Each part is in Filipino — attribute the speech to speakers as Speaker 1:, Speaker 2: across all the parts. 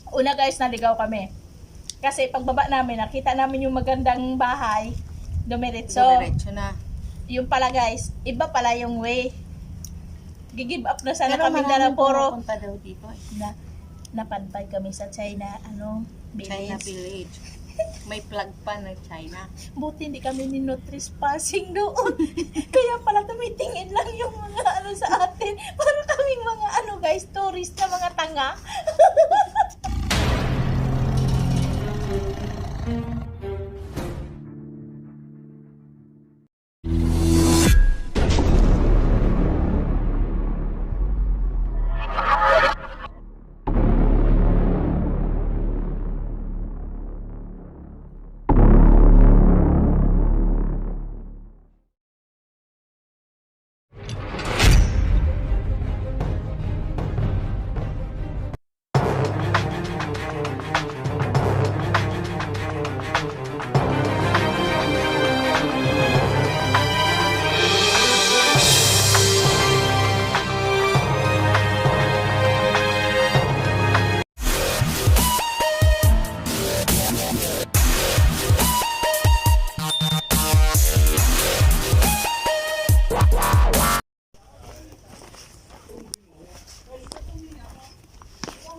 Speaker 1: Una guys, naligaw kami. Kasi pagbaba namin, nakita namin yung magandang bahay. Dumiretso.
Speaker 2: Dumiretso na.
Speaker 1: Yung pala guys, iba pala yung way. Gigive up na sana
Speaker 2: Pero
Speaker 1: kami na
Speaker 2: maraming
Speaker 1: puro.
Speaker 2: pumupunta daw dito eh.
Speaker 1: Napadpad kami sa China,
Speaker 2: China
Speaker 1: village.
Speaker 2: Village. May plug pa na China.
Speaker 1: Buti hindi kami ninotris passing doon. Kaya pala tumitingin lang yung mga sa atin. Para kaming mga guys, tourist na mga tanga.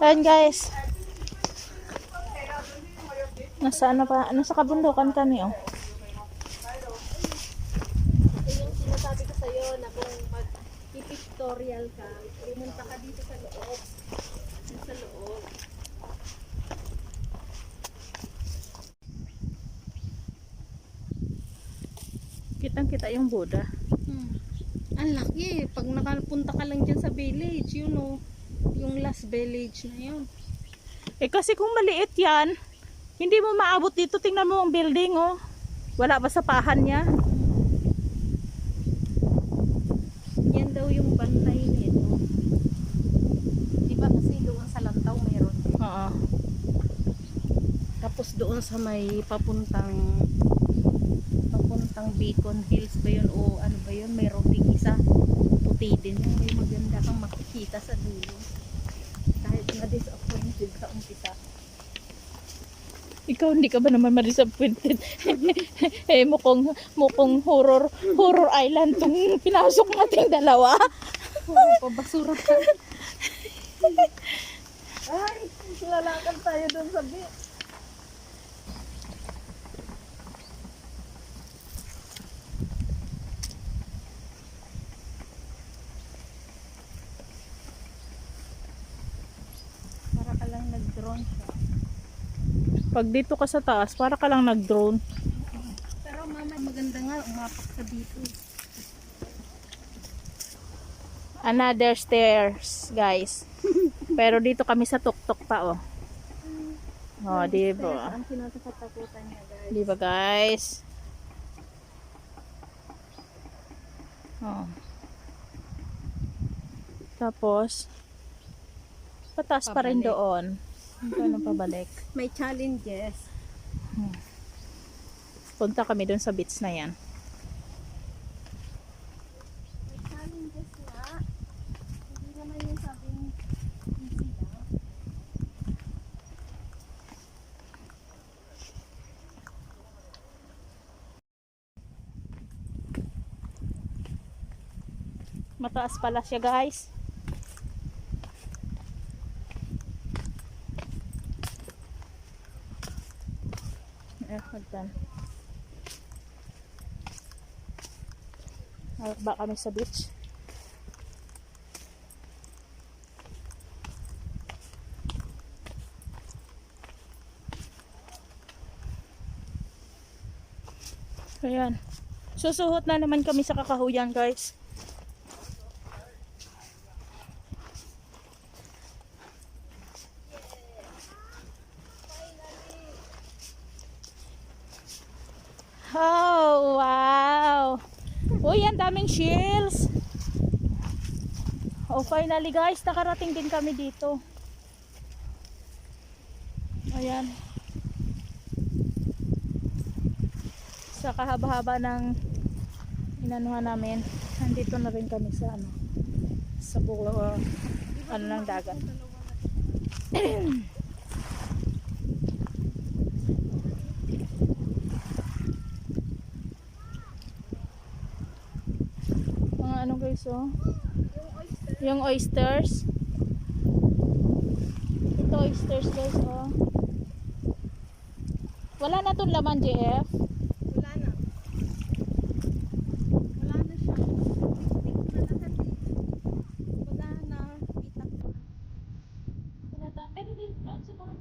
Speaker 1: Ayan guys. Nasa kabundukan kami oh.
Speaker 3: Yung sinasabi ko sa'yo na kung mag-pictorial ka, pumunta ka dito sa loob. Dito sa loob.
Speaker 1: Kitang-kita yung Buddha.
Speaker 3: Ang laki. Pag nakapunta ka lang dyan sa village, yun o. Yung last village na yun.
Speaker 1: Eh kasi kung maliit yan, hindi mo maabot dito. Tingnan mo ang building oh. Wala ba sa pahan niya?
Speaker 3: Yan daw yung bantay nito. Diba kasi doon sa Lantaw mayroon.
Speaker 1: Oo.
Speaker 3: Tapos doon sa may papuntang Beacon Hills ba yun o ano ba yun, mayroon ding isa puti din yun. May maganda kang makikita sa dulo kahit na disappointed sa umpisa.
Speaker 1: Ikaw hindi ka ba naman ma-disappointed? Eh mukhang horror island tong pinasok nating dalawa.
Speaker 3: Oo, pabasura ka. Ay, lalakad tayo doon sa beach. Para ka lang nag-drone siya.
Speaker 1: Pag dito ka sa taas, para ka lang nag-drone.
Speaker 3: Pero mama, maganda nga umapak sa dito.
Speaker 1: Another stairs, guys. Pero dito kami sa tuktok pa, oh. Oh, di ba?
Speaker 3: Ang kinatatakutan niya, guys.
Speaker 1: Di ba, guys? Oh. Tapos, pataas pa rin
Speaker 3: Pabalik.
Speaker 1: doon. Paano pabalik?
Speaker 3: May challenges.
Speaker 1: Punta kami doon sa beach na yan.
Speaker 3: May challenges nga. Hindi naman yung sabing easy lang.
Speaker 1: Mataas pala siya, guys. Hagdan. Ba kami sa beach. Ayan. Susuhot na naman kami sa kakahuyan, guys. Oh, wow. Uy, ang daming shells. Oh, finally guys, nakarating din kami dito. Ayan. Sa kahaba-haba ng inanuhan namin, nandito na rin kami sa sa bulo, ng dagat.
Speaker 3: oh. Yung oysters. Ito oysters guys, oh. Wala na tong laman, JF.
Speaker 2: Wala na. Wala na siya. Tik na lahat eh. Wala na. Itak.
Speaker 1: Pero din, siguro.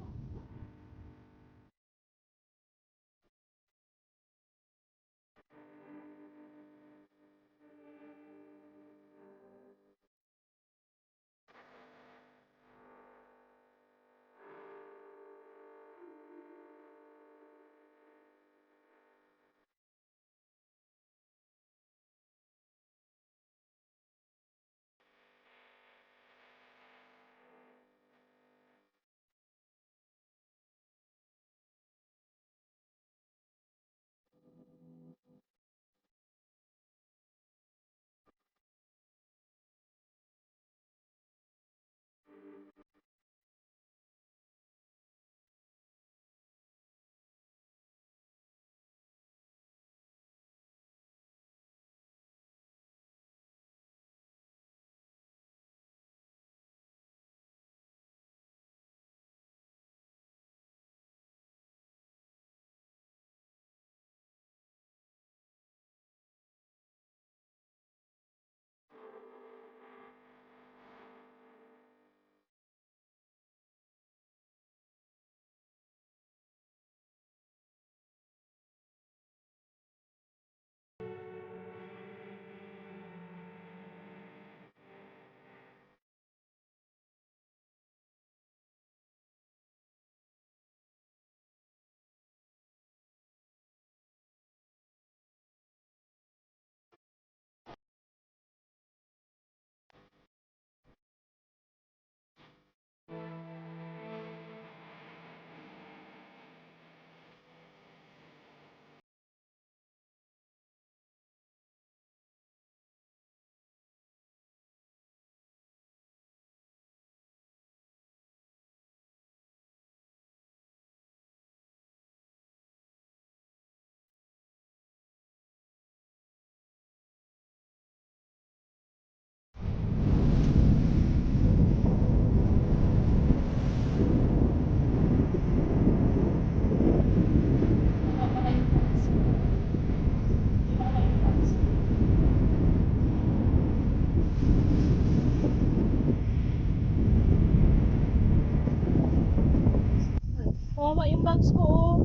Speaker 1: Kawawa yung bags ko, oh.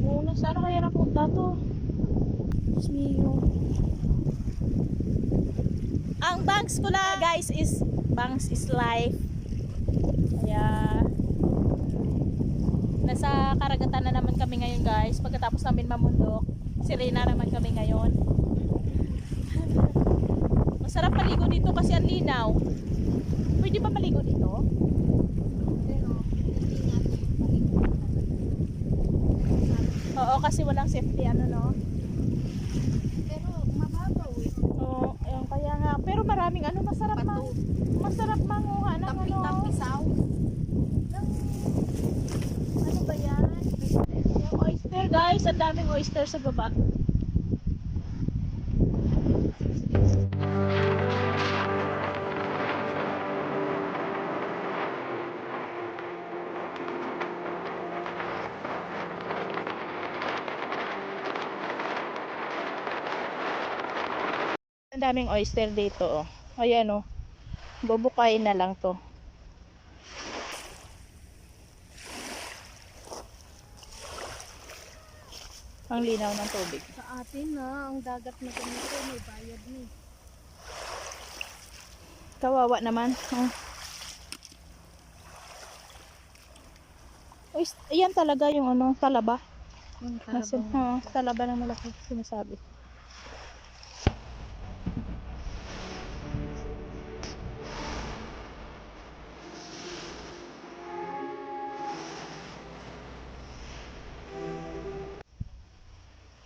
Speaker 1: Oo, nasaan kaya napunta to? Diyos mio. Ang bangs ko lang, guys, is bangs is life. Kaya nasa karagatan na naman kami ngayon, guys. Pagkatapos namin mamundok, sirena naman kami ngayon. Masarap maligo dito kasi ang linaw. Pwede ba maligo dito?
Speaker 2: Pero, hindi nga
Speaker 3: Oo, kasi walang safety ano, no?
Speaker 2: pero, mababaw eh.
Speaker 3: Oo, ayun, kaya nga. Pero maraming ano, masarap manguha ng ano.
Speaker 2: Tapi-tapisaw.
Speaker 3: Ano ba yan? Yung oyster, guys. Ang daming oyster sa baba. Ang daming oyster dito, oh. Ayan, oh. Bubukayin na lang to. Ang linaw ng tubig.
Speaker 2: Sa atin na, ang dagat na ganito, may bayad ni.
Speaker 3: Kawawa naman. Oh. Ayan talaga yung ano, talaba.
Speaker 2: Yung
Speaker 3: Talaba ng malaki sinasabi.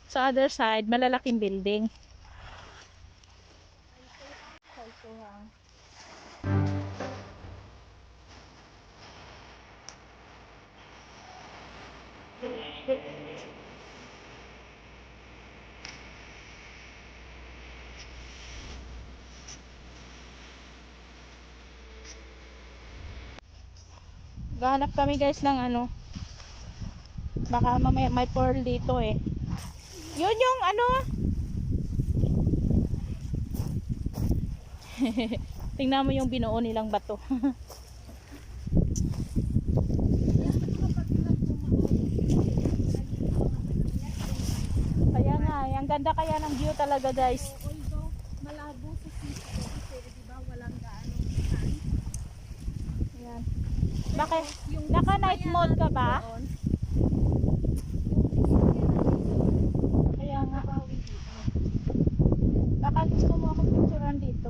Speaker 3: Sa other side, malalaking building.
Speaker 1: Gahanap kami guys ng ano. Baka mamaya may pearl dito eh. Yun yung ano. Tingnan mo yung binuo nilang bato. Kaya nga, ang ganda kaya ng view talaga guys.
Speaker 2: Although malabo sa sisig kasi di ba walang gaano sun.
Speaker 1: Ayan. Bakit? Naka night mode ka ba? Kaya nga. Baka gusto mo ako picturean dito.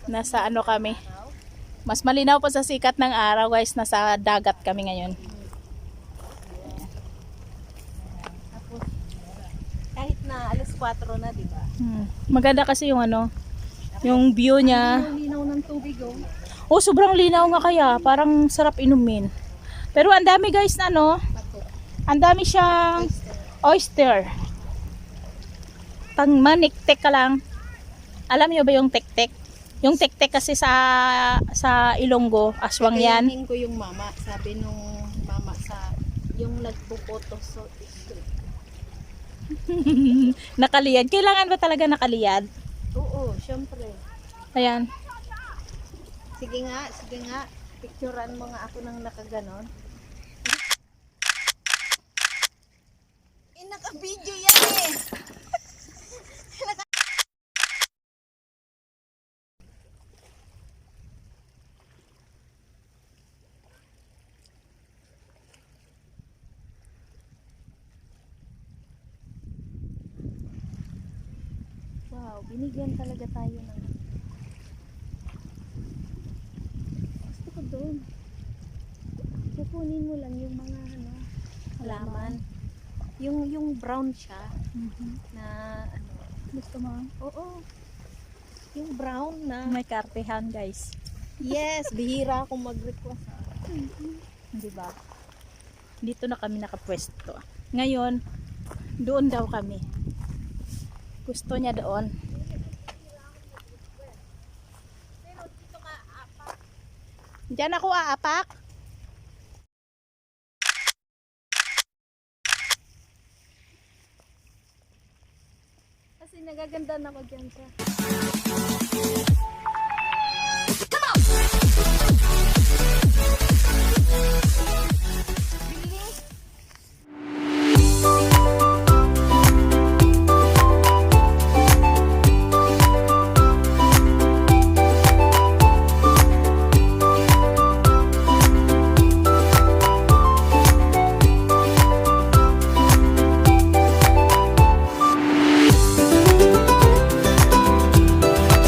Speaker 1: Nasa ano kami? Mas malinaw pa sa sikat ng araw guys. Nasa dagat kami ngayon.
Speaker 2: Kahit na alas 4 na, di ba?
Speaker 1: Maganda kasi yung ano, yung view niya.
Speaker 2: Ang linaw ng tubig, oh.
Speaker 1: Oh, sobrang linaw nga kaya. Parang sarap inumin. Pero ang dami guys na ano, ang dami siyang oyster. Pang maniktek ka lang. Alam niyo ba yung tek-tek? Yung tek-tek kasi sa Ilonggo, aswang yan.
Speaker 2: Kayanin ko yung mama. Sabi nung mama sa yung nagpupoto so
Speaker 1: Nakaliyad. Kailangan ba talaga nakaliyad?
Speaker 2: oo, syempre.
Speaker 1: Ayan.
Speaker 2: Sige nga. Picturean mo nga ako ng nakaganon. Naka-video yan eh.
Speaker 3: Wow, binigyan talaga tayo ng gusto ko doon. Kukunin mo lang yung mga ano,
Speaker 2: Halaman. Yung brown siya na ano.
Speaker 3: gusto mo?
Speaker 2: Oo. Yung brown na.
Speaker 1: May kartehan guys.
Speaker 2: Yes, bihira akong mag-request.
Speaker 1: Di ba? Dito na kami nakapwesto. Ngayon, doon daw kami. Gusto niya doon. Diyan ako aapak.
Speaker 2: Kasi nagaganda na ako dyan sa